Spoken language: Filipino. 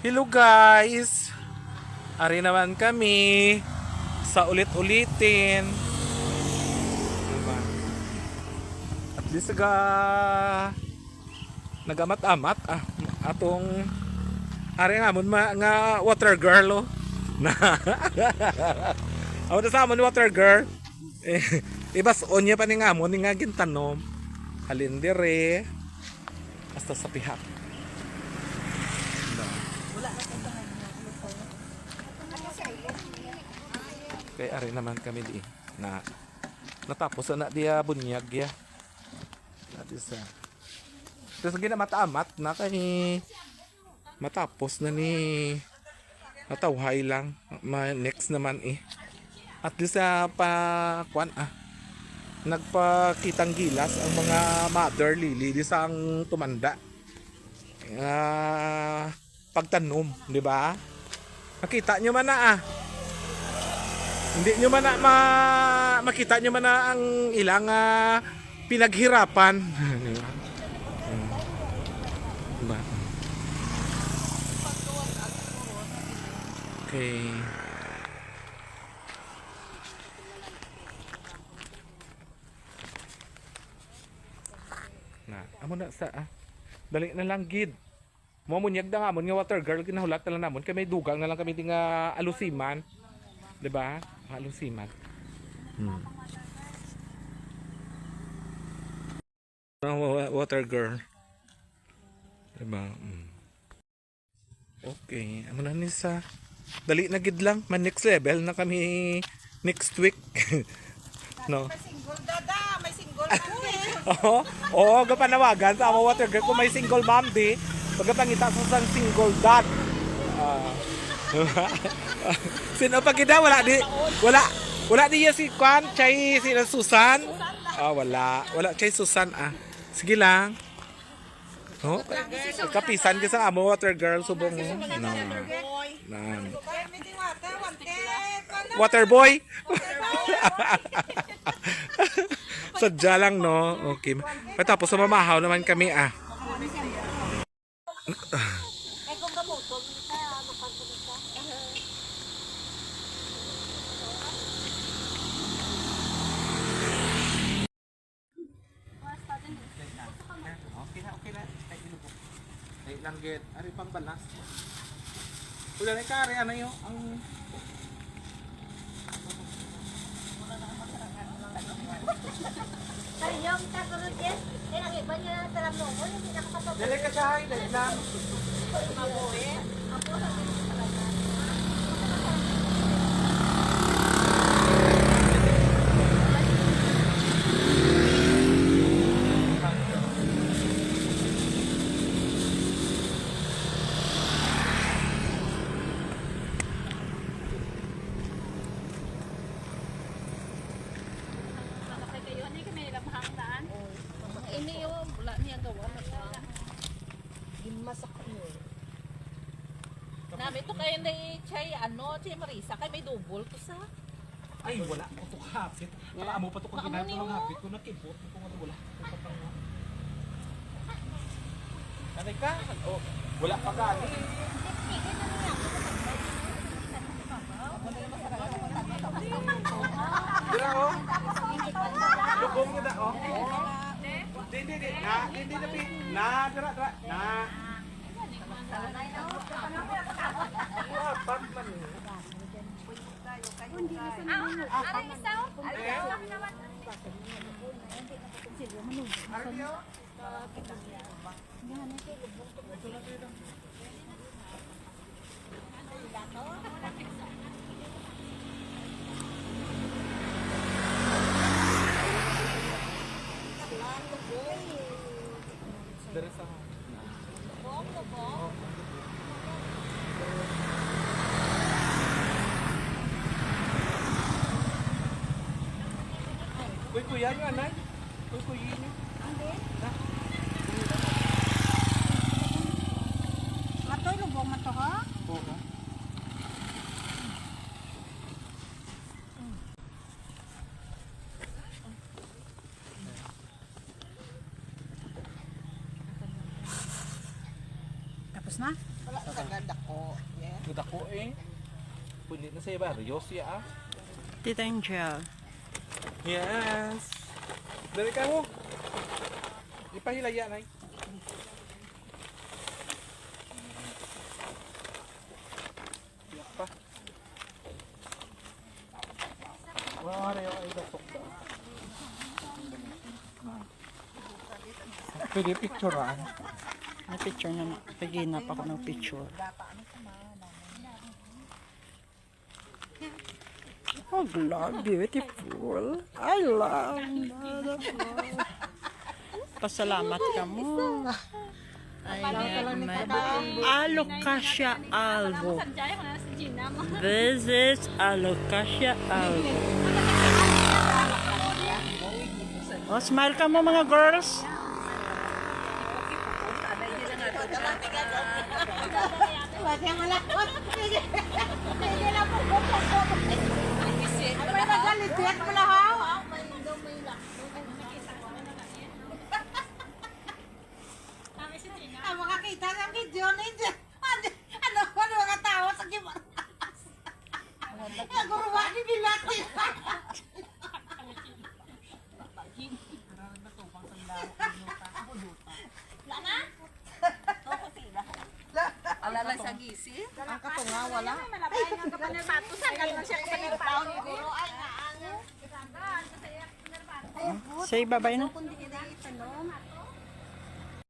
Hello guys! Ari naman kami sa ulit-ulitin. Diba? At least nagamat-amat atong ari nga mon nga water girl oh. Na Amo sa amon water girl. Ibas onya pa ni nga amon ni nga gintanom. Halindire hasta sa pihak. Kay ari naman kami di na natapos na dia bunyag ya. Dati sa terus gina mataamat na kay matapos na ni natawhay lang next naman at least pa kwan nagpakitang gilas ang mga mother lily di sang tumanda pagtanom, di ba? Nakita nyo man na hindi nyo man na makita nyo man na ang ilang pinaghirapan. Diba? Okay. Amo na sa dali na lang gid. Mo munyag da nga mon nga water girl kinahulat na lang namon kay may dugang na lang kami tinga alusiman. 'Di ba? Alusiman. Water girl. 'Di ba? Okay, amo na ni sa dali na gid lang, man next level na kami next week. No. May single dada, may single mami. Oo, gapanawagan sa amo water girl kung may single mom di, pagkatangita sa single dad. Sino pa kita wala di si Kwan, chay si Susan. Wala chay Susan Sige lang. Oh, kapisan ka sa amo water girl subong mo. Water boy. Sadya lang no. Okay. Tapos mamahaw naman kami lang get ari pang balas. Ulan ay kare ano yo ang Yung takulod yan, ang iba niya talam mo, hindi nakapapagod. dali ka siya dali lang. Ini yung wala niya gawa. Masak niyo. Nabi to kayo na chay chay Marisa kay may double ko sa. Ay wala ko to kapit. Wala mo pa to kag ginagawa ng kapit ko nakibot ko wala. Kanay ka? Wala pa gali. Dira Lubong niya da Hindi na dira. Pag man. Dari sa kuya nyo anay? Kuya nyo? Matoy lubong mato ha? Oo. Tapos na? Wala sa ganda ko. Yeah. Ganda ko eh. Pwede na sa barrio siya ah. Tita Angel. Yes. Dari ka mo. Ipahilaya na Iyak pa. Wala yung ay datok da. Pwede picture ah. May picture na. Paginap ako ng picture. Oh, God, beautiful. I love beautiful. Pasalamat ka mo. Alocasia albo. This is Alocasia albo. Oh, smile ka mo mga girls. Makakita ng video ninyo. Ano mga tao sa gimana? Naguruwa ni Bilati. Alala sa gisi? Ang katunga, wala. Malabay nga ka panirbato. Sagal na siya panirbato ni Guru. Ay, naango. Say bye-bye na. Kundi ina itanong.